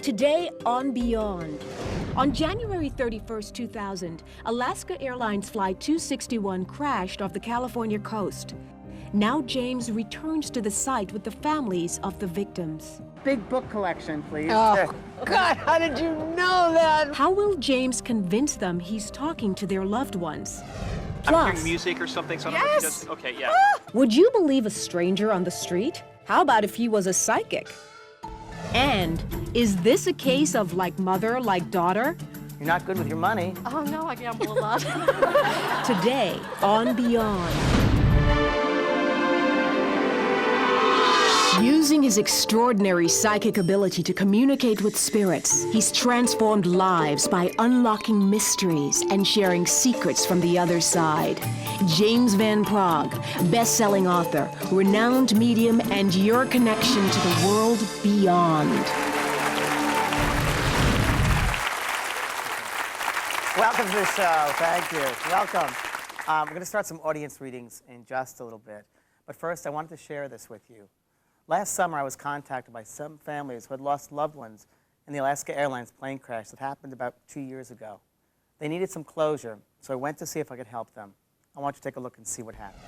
Today on Beyond. On January 31st, 2000, Alaska Airlines Flight 261 crashed off the California coast. Now James returns to the site with the families of the victims. Big book collection, please. Oh, God, how did you know that? How will James convince them he's talking to their loved ones? I'm Plus, hearing music or something. So Yes! Okay, yeah. would you believe a stranger on the street? How about if he was a psychic? And is this a case of like mother, like daughter? You're not good with your money. Oh, no, I gamble a lot. Today on Beyond. Using his extraordinary psychic ability to communicate with spirits, he's transformed lives by unlocking mysteries and sharing secrets from the other side. James Van Praagh, best-selling author, renowned medium, and your connection to the world beyond. Welcome to the show. Thank you. Welcome. We're going to start some audience readings in just a little bit. But first, I wanted to share this with you. Last summer, I was contacted by some families who had lost loved ones in the Alaska Airlines plane crash that happened about 2 years ago. They needed some closure, so I went to see if I could help them. I want you to take a look and see what happened.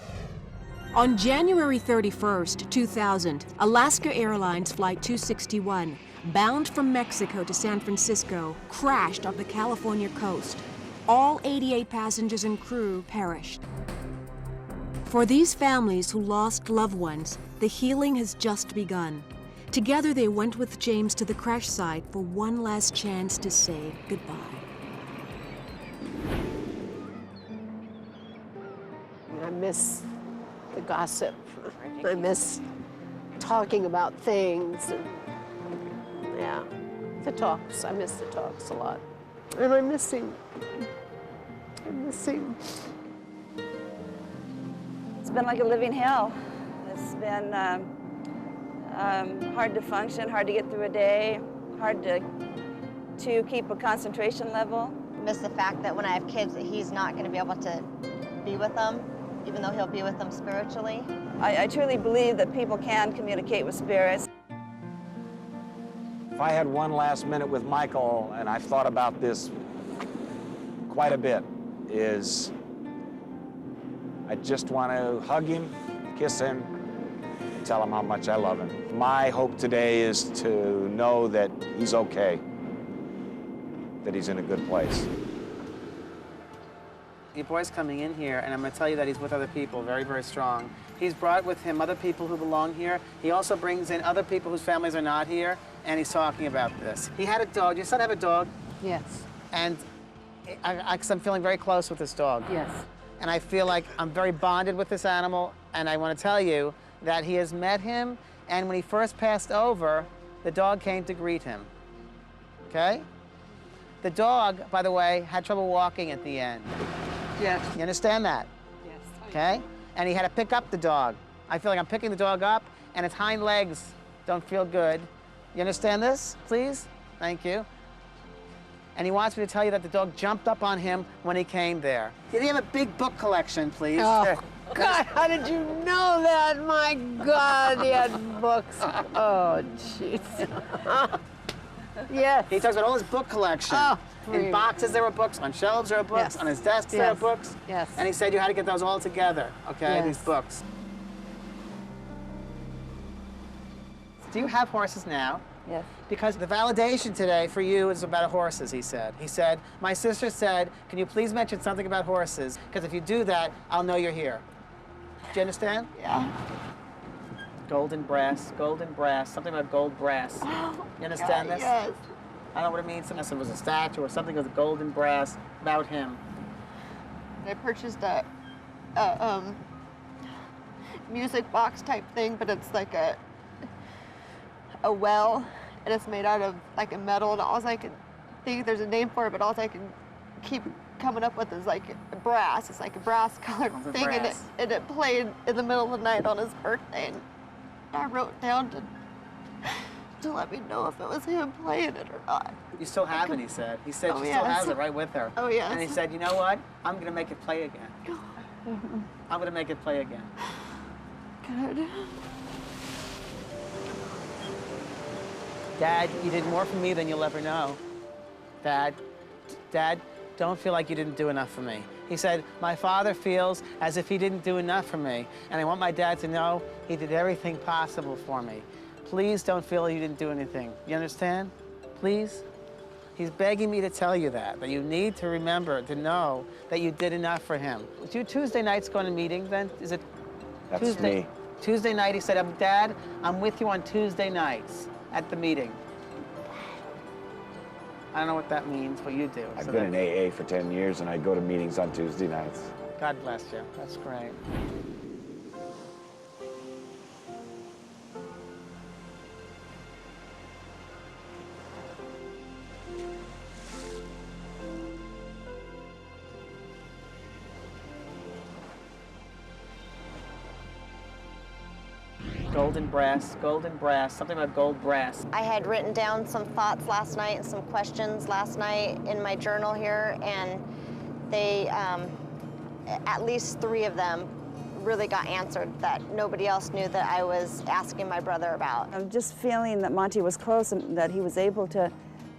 On January 31st, 2000, Alaska Airlines Flight 261, bound from Mexico to San Francisco, crashed off the California coast. All 88 passengers and crew perished. For these families who lost loved ones, the healing has just begun. Together, they went with James to the crash site for one last chance to say goodbye. I miss the gossip. I miss talking about things. And, yeah, the talks. I miss the talks a lot. And I'm missing. It's been like a living hell. It's been hard to function, hard to get through a day, hard to keep a concentration level. I miss the fact that when I have kids that he's not going to be able to be with them, even though he'll be with them spiritually. I truly believe that people can communicate with spirits. If I had one last minute with Michael, and I've thought about this quite a bit, is I just want to hug him, kiss him, tell him how much I love him. My hope today is to know that he's okay, that he's in a good place. Your boy's coming in here, and I'm going to tell you that he's with other people, very, very strong. He's brought with him other people who belong here. He also brings in other people whose families are not here, and he's talking about this. He had a dog. Your son have a dog? Yes. And I'm feeling very close with this dog. Yes. And I feel like I'm very bonded with this animal, and I want to tell you that he has met him, and when he first passed over, the dog came to greet him, okay? The dog, by the way, had trouble walking at the end. Yes. You understand that? Yes. Okay? And he had to pick up the dog. I feel like I'm picking the dog up, and its hind legs don't feel good. You understand this, please? Thank you. And he wants me to tell you that the dog jumped up on him when he came there. Did he have a big book collection, please? Oh, God, how did you know that? My God, he had books. Oh, jeez. Yes. He talks about all his book collection. Oh, in please. boxes there were books, on shelves there were books, Yes. on his desk there Yes. were books. Yes. And he said you had to get those all together, okay, Yes. these books. Do you have horses now? Yes. Because the validation today for you is about horses, he said. He said, my sister said, can you please mention something about horses? Because if you do that, I'll know you're here. Do you understand? Yeah. Golden brass, something about gold brass. You understand this? Yes. I don't know what it means. Unless it was a statue or something with golden brass about him. I purchased a music box type thing, but it's like a well, and it's made out of like a metal, and all I can think there's a name for it, but all I can keep coming up with is like brass. It's like a brass colored thing, brass. and it played in the middle of the night on his birthday, and I wrote down to let me know if it was him playing it or not. You still have it, he said. He said Oh, she still yes. has it right with her. Oh, yes. And he said, you know what? I'm going to make it play again. I'm going to make it play again. Good. Dad, you did more for me than you'll ever know. Dad, don't feel like you didn't do enough for me. He said, my father feels as if he didn't do enough for me, and I want my dad to know he did everything possible for me. Please don't feel you didn't do anything. You understand? Please? He's begging me to tell you that you need to remember, to know that you did enough for him. Do you Tuesday nights go to meetings then? Is it That's Tuesday? me. Tuesday night, he said, Dad, I'm with you on Tuesday nights at the meeting. I don't know what that means, but you do. I've been in AA for 10 years, and I go to meetings on Tuesday nights. God bless you. That's great. Golden brass, something about gold brass. I had written down some thoughts last night and some questions last night in my journal here, and they, at least 3 of them really got answered that nobody else knew that I was asking my brother about. I'm just feeling that Monty was close and that he was able to,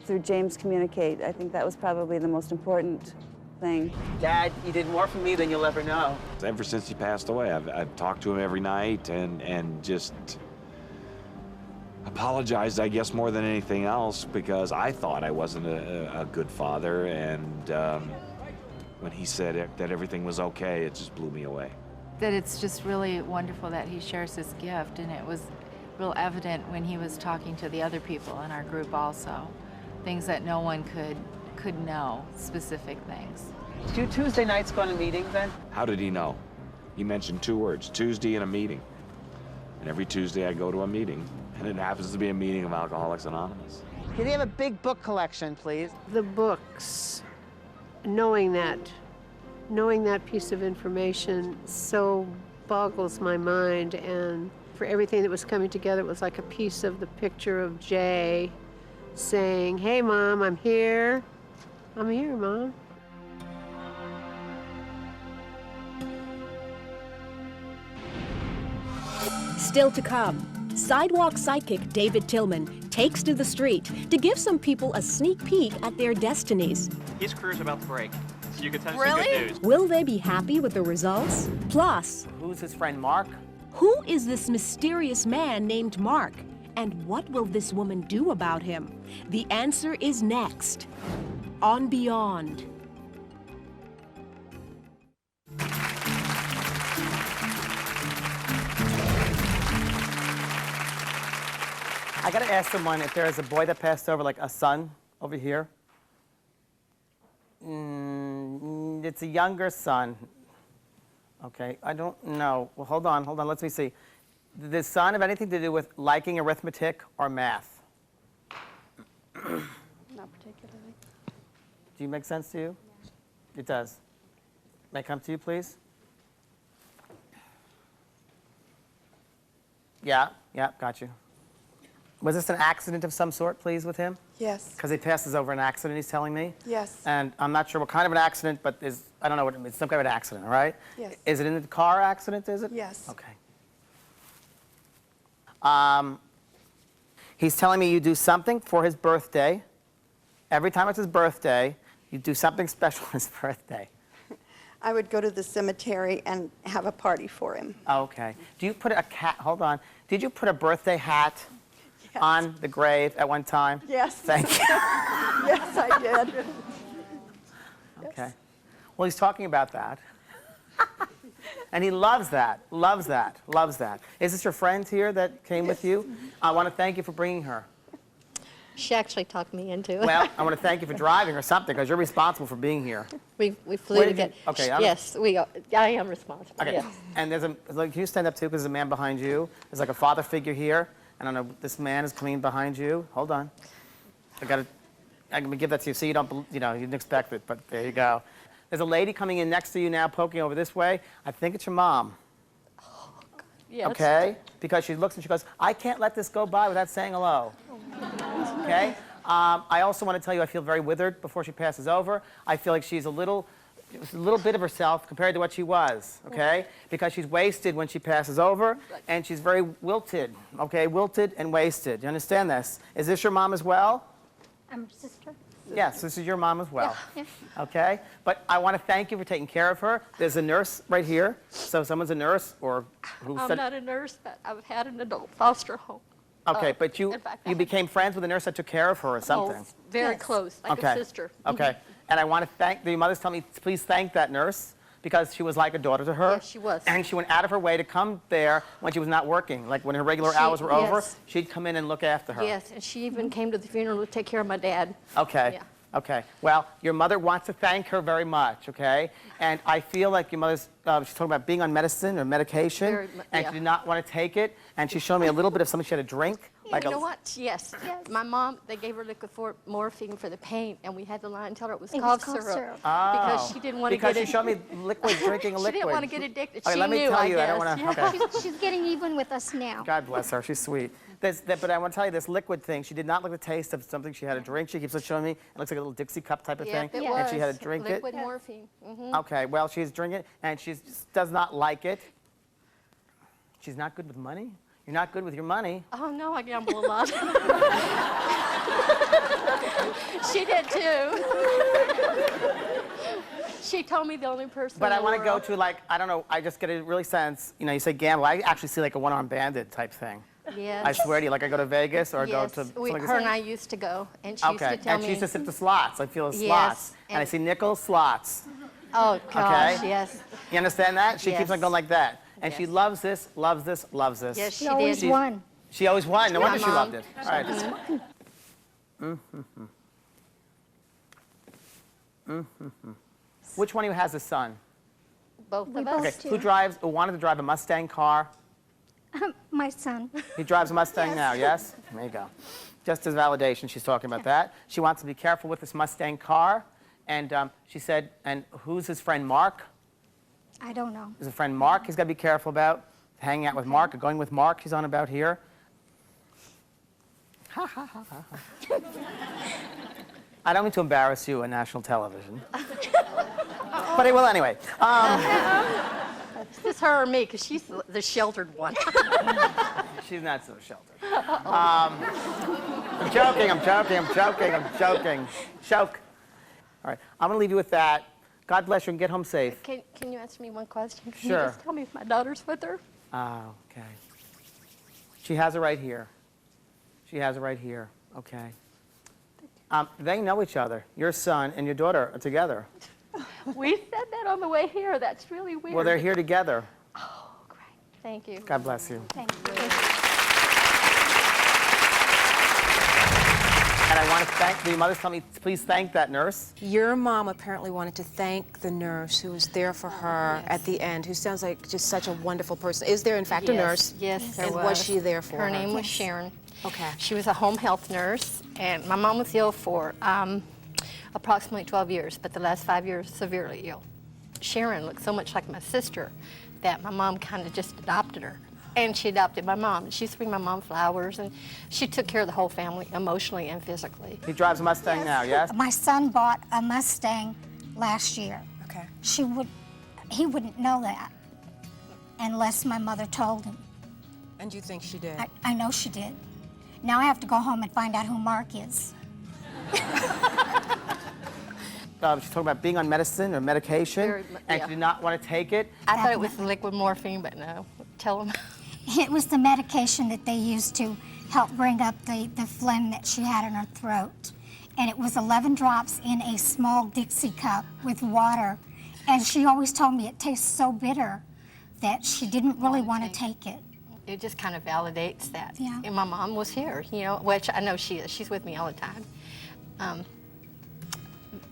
through James, communicate. I think that was probably the most important thing. Dad, you did more for me than you'll ever know. Ever since he passed away, I've talked to him every night and just apologized, I guess, more than anything else, because I thought I wasn't a good father, and when he said that everything was okay, it just blew me away. That it's just really wonderful that he shares his gift, and it was real evident when he was talking to the other people in our group also, things that no one could know, specific things. Do you Tuesday nights go to meetings then? How did he know? He mentioned 2 words, Tuesday and a meeting. And every Tuesday I go to a meeting, and it happens to be a meeting of Alcoholics Anonymous. Can you have a big book collection, please? The books, knowing that piece of information so boggles my mind, and for everything that was coming together, it was like a piece of the picture of Jay saying, hey, Mom, I'm here. I'm here, Mom. Still to come, sidewalk psychic David Tillman takes to the street to give some people a sneak peek at their destinies. His career's about to break, so you can tell him some good news. Will they be happy with the results? Plus, Who's his friend, Mark? who is this mysterious man named Mark? And what will this woman do about him? The answer is next on Beyond. I gotta ask someone if there is a boy that passed over, like a son over here. It's a younger son. Okay, I don't know. Well, hold on, let me see. Did this son have anything to do with liking arithmetic or math? Not particularly. Do you make sense to you? It does. May I come to you, please? Yeah, got you. Was this an accident of some sort, please, with him? Yes. Because he passes over an accident, he's telling me. Yes. And I'm not sure what kind of an accident, but I don't know what it means. It's some kind of an accident, all right? Yes. Is it in a car accident, is it? Yes. Okay. He's telling me you do something for his birthday. Every time it's his birthday, you do something special on his birthday. I would go to the cemetery and have a party for him. Okay. Do you put hold on. Did you put a birthday hat on the grave at one time? Yes. Thank you. Yes, I did. Okay. Well, he's talking about that. And he loves that. Is this your friend here that came with you? I want to thank you for bringing her. She actually talked me into it. Well, I want to thank you for driving or something, because you're responsible for being here. We flew together. Okay. Yes, I am responsible. Okay. Yes. And can you stand up too, because there's a man behind you. There's like a father figure here. And I don't know, this man is coming behind you. Hold on. I'm gonna give that to you so you didn't expect it, but there you go. There's a lady coming in next to you now, poking over this way. I think it's your mom. Oh, God. Yes. Okay? Because she looks and she goes, I can't let this go by without saying hello. Okay? I also want to tell you I feel very withered before she passes over. I feel like she's a little a little bit of herself compared to what she was, okay? Because she's wasted when she passes over, and she's very wilted, okay? Wilted and wasted. You understand this? Is this your mom as well? I'm her sister. Yes, this is your mom as well. Yeah. Okay? But I want to thank you for taking care of her. There's a nurse right here. So someone's a nurse or who I'm said... not a nurse, but I've had an adult foster home. Okay, but you in fact, you became friends with a nurse that took care of her or something. Oh, very Yes. close, like Okay. a sister. Okay. And I want to thank... The mothers tell me, please thank that nurse because she was like a daughter to her. Yes, she was. And she went out of her way to come there when she was not working. Like when her regular hours were over, yes. she'd come in and look after her. Yes, and she even came to the funeral to take care of my dad. Okay. Yeah. Okay. Well, your mother wants to thank her very much, okay? And I feel like your mother's, she's talking about being on medicine or medication, Very and yeah. she did not want to take it, and she showed me a little bit of something she had to drink. You know what? Yes. My mom, they gave her liquid morphine for the pain, and we had to lie and tell her it was cough syrup. Oh. Because she didn't want to get Because she showed me liquid, drinking a liquid. She didn't want to get addicted. Okay, She let me knew, tell I you, guess. I don't want to, okay. She's getting even with us now. God bless her, she's sweet. But I want to tell you, this liquid thing, she did not like the taste of something she had to drink. She keeps on showing me, it looks like a little Dixie cup type of thing. It And she had was to drink liquid it. morphine. Okay, well, she's drinking it, and she just does not like it. She's not good with money? You're not good with your money. Oh, no, I gamble a lot. She did, too. She told me the only person But in I the want to go world- to, like, I don't know, I just get a really sense, you know, you say gamble, I actually see like a one-armed bandit type thing. Yes. I swear to you, like I go to Vegas or I Yes, go to... her something and I used to go, and she used Okay, to tell and me... she used to sit the slots. I feel the Yes, slots. And I and- see nickel slots. Oh, gosh, Okay. yes. You understand that? She keeps on Yes. going like that. And she Yes. loves this, loves this, loves this. Yes, she She always did. won. She always won. No My wonder she mom. loved it. All right. Which one of you has a son? Both We of both us. Okay, who wanted to drive a Mustang car? My son. He drives a Mustang now, yes? There you go. Just as validation, she's talking about that. She wants to be careful with this Mustang car. And she said, and who's his friend, Mark? I don't know. There's a friend, Mark, he's got to be careful about. Hanging out with Mark, or going with Mark, he's on about here. I don't mean to embarrass you on national television. But I will anyway. Is this her or me? Because she's the sheltered one. She's not so sheltered. I'm joking. Choke. All right, I'm going to leave you with that. God bless you and get home safe. Can you answer me one question? Can Sure. you just tell me if my daughter's with her? Oh, okay. She has it right here. She has it right here. Okay. They know each other. Your son and your daughter are together. We said that on the way here. That's really weird. Well, they're here together. Oh, great. Thank you. God bless you. Thank you. And I want to thank, the mothers tell me, please thank that nurse. Your mom apparently wanted to thank the nurse who was there for her at the end, who sounds like just such a wonderful person. Is there, in fact, a nurse? Yes, there And was. was she there for her? Her name was Sharon. Okay. She was a home health nurse, and my mom was ill for approximately 12 years, but the last 5 years severely ill. Sharon looked so much like my sister that my mom kind of just adopted her. And she adopted my mom. She used to bring my mom flowers, and she took care of the whole family, emotionally and physically. He drives a Mustang now, yes? My son bought a Mustang last year. Okay. He wouldn't know that unless my mother told him. And you think she did? I know she did. Now I have to go home and find out who Mark is. She's talking about being on medicine or medication, and she did not want to take it. I thought it was liquid morphine, but no. Tell them. It was the medication that they used to help bring up the phlegm that she had in her throat. And it was 11 drops in a small Dixie cup with water. And she always told me it tastes so bitter that she didn't really want to take it. It just kind of validates that. Yeah. And my mom was here, you know, which I know she is. She's with me all the time.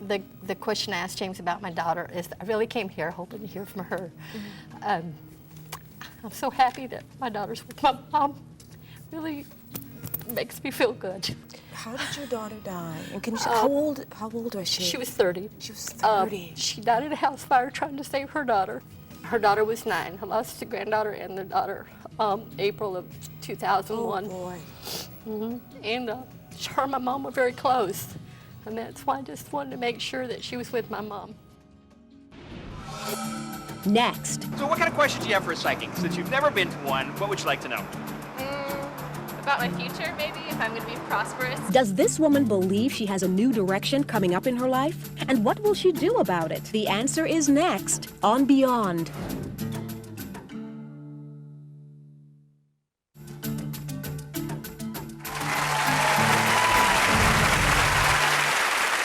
The question I asked James about my daughter is, I really came here hoping to hear from her. I'm so happy that my daughter's with my mom. Really makes me feel good. How did your daughter die? And can you, how old was she? She was 30. She was 30. She died in a house fire trying to save her daughter. Her daughter was 9. I lost the granddaughter and the daughter April of 2001. Oh, boy. And her and my mom were very close. And that's why I just wanted to make sure that she was with my mom. Next, So what kind of questions do you have for a psychic? Since you've never been to one, what would you like to know? About my future, maybe, if I'm going to be prosperous. does this woman believe she has a new direction coming up in her life? And what will she do about it? The answer is next on Beyond.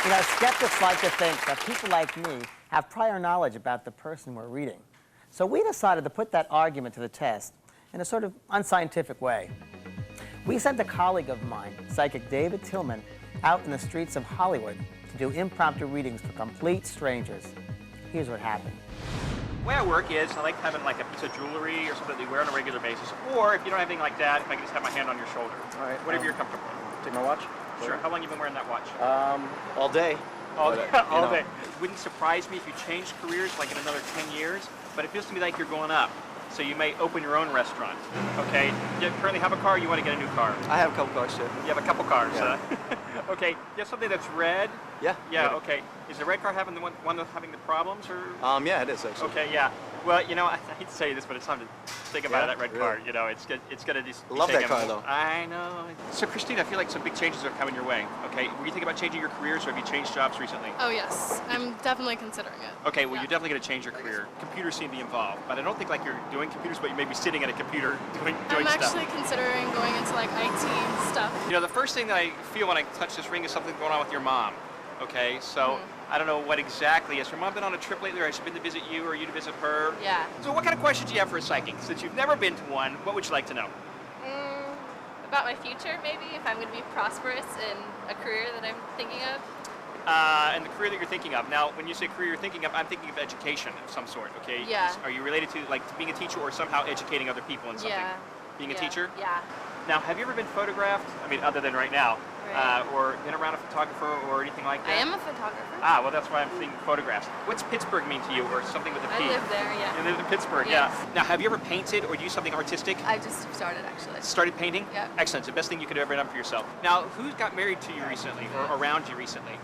You know, skeptics like to think that people like me have prior knowledge about the person we're reading. So we decided to put that argument to the test in a sort of unscientific way. We sent a colleague of mine, psychic David Tillman, out in the streets of Hollywood to do impromptu readings for complete strangers. Here's what happened. The way I work is I like having like a piece of jewelry or something that you wear on a regular basis. Or if you don't have anything like that, if I can just have my hand on your shoulder. All right. Whatever you're comfortable with. Take my watch? Sure. How long have you been wearing that watch? All day. All But, day. you All know. day. It wouldn't surprise me if you changed careers like in another 10 years, but it feels to me like you're going up. So you may open your own restaurant. Okay. You currently have a car, you want to get a new car. I have a couple cars, too. You have a couple cars. Yeah. Okay. You have something that's red? Yeah. Yeah, okay. Is the red car having the one that's having the problems or? Yeah, it is actually. Okay, yeah. Well, you know, I hate to say this, but it's time to think about Yeah? that red Really? car. You know, it's gonna just. be Love that taken- car, though. I know. So, Christine, I feel like some big changes are coming your way. Okay, were you thinking about changing your careers, or have you changed jobs recently? Oh, yes. I'm definitely considering it. Okay, well, you're definitely going to change your career. Computers seem to be involved, but I don't think like you're doing computers, but you may be sitting at a computer doing I'm stuff. actually considering going into like IT stuff. You know, the first thing that I feel when I touch this ring is something going on with your mom. Okay, so I don't know what exactly. Has your mom been on a trip lately, or has she been to visit you, or you to visit her? Yeah. So what kind of questions do you have for a psychic? Since you've never been to one, what would you like to know? About my future, maybe, if I'm going to be prosperous in a career that I'm thinking of. And the career that you're thinking of. Now, when you say career you're thinking of, I'm thinking of education of some sort, okay? Yeah. Are you related to, like, being a teacher or somehow educating other people in something? Yeah. Being a Yeah. teacher? Yeah. Now, have you ever been photographed? I mean, other than right now. Right. Or been around a photographer or anything like that? I am a photographer. Ah, well, that's why I'm seeing photographs. What's Pittsburgh mean to you, or something with a P? I live there, yeah. You live in Pittsburgh, Yes. yeah. Now, have you ever painted or do something artistic? I just started, actually. Started painting? Yeah. Excellent. It's the best thing you could have ever done for yourself. Now, who got married to you recently, or around you recently?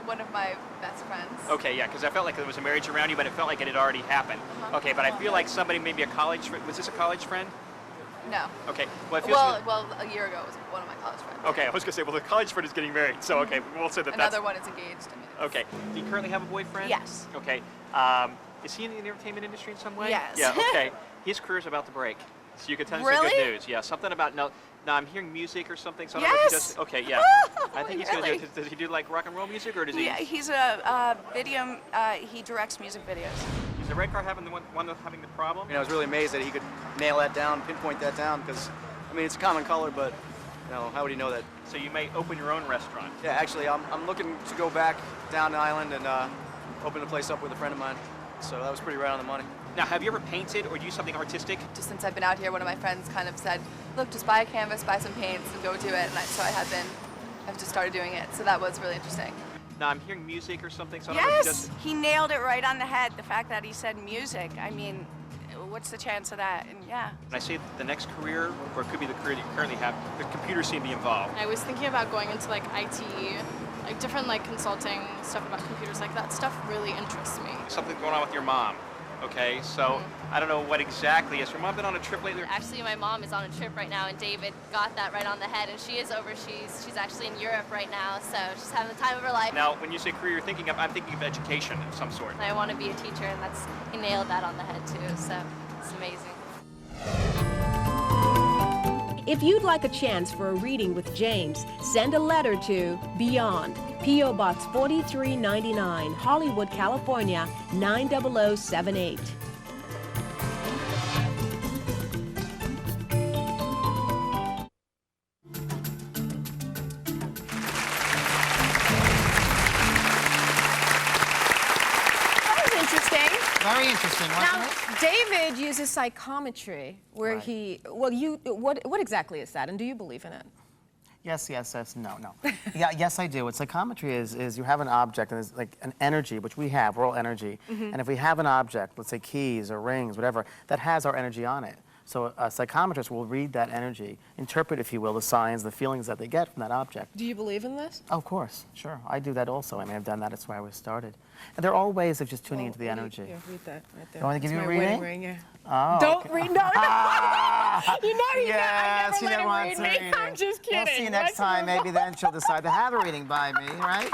One of my best friends. Okay, yeah, because I felt like there was a marriage around you, but it felt like it had already happened. Okay, but I feel like somebody, maybe a college friend. Was this a college friend? No. Okay, well, it feels to me- Well, a year ago it was one of my college friends. Okay, I was going to say, well, the college friend is getting married, so okay, we'll say that Another one is engaged. Okay. Do you currently have a boyfriend? Yes. Okay. Is he in the entertainment industry in some way? Yes. Yeah, okay. His career's about to break. So you can tell him some Really? good news. Yeah, something about, now I'm hearing music or something, so I don't know if he Yes! does, okay, yeah. I think he's going to Really? do, does he do like rock and roll music, or does he? Yeah, he's a video, he directs music videos. Is the red car having the one that's having the problem? I was really amazed that he could nail that down, pinpoint that down, because, I mean, it's a common color, but, you know, how would he know that? So you may open your own restaurant. Yeah, actually, I'm looking to go back down the island and open the place up with a friend of mine. So that was pretty right on the money. Now, have you ever painted or do something artistic? Just since I've been out here, one of my friends kind of said, look, just buy a canvas, buy some paints, and go do it. And so I've just started doing it. So that was really interesting. Now, I'm hearing music or something, so I don't know if he Yes, does. he nailed it right on the head. The fact that he said music, I mean, what's the chance of that? And yeah. When I say the next career, or it could be the career that you currently have, the computers seem to be involved. I was thinking about going into like IT, like different like consulting stuff about computers. Like that stuff really interests me. Something going on with your mom. Okay, so I don't know what exactly. Has your mom been on a trip lately? Actually, my mom is on a trip right now, and David got that right on the head, and she is overseas. She's actually in Europe right now, so she's having the time of her life. Now, when you say career you're thinking of, I'm thinking of education of some sort. I want to be a teacher, and he nailed that on the head too, so it's amazing. If you'd like a chance for a reading with James, send a letter to Beyond, P.O. Box 4399, Hollywood, California, 90078. That was interesting. Very interesting, wasn't Now, it? David uses psychometry, where what exactly is that, and do you believe in it? Yes, no. Yeah, yes, I do. What psychometry is you have an object, and it's like an energy, which we have, we're all energy. Mhm. And if we have an object, let's say keys or rings, whatever, that has our energy on it, So a psychometrist will read that energy, interpret, if you will, the signs, the feelings that they get from that object. Do you believe in this? Of course, sure. I do that also. I mean, I've done that. That's why I was started. And there are all ways of just tuning into the energy. Yeah, read that right there. You want me to give you a That's my reading? wedding ring, yeah. Oh, Don't okay. read, no, no. You know Yes, I never let him wants read a me. reading. I'm just kidding. We'll see you next time. Maybe then she'll decide to have a reading by me, right?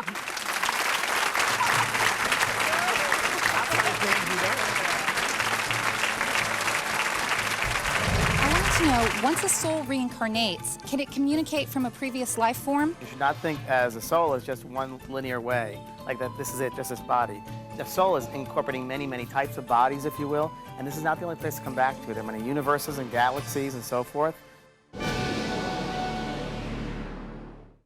I want to know, once a soul reincarnates, can it communicate from a previous life form? You should not think as a soul as just one linear way, like that this is it, just this body. The soul is incorporating many, many types of bodies, if you will, and this is not the only place to come back to. There are many universes and galaxies and so forth.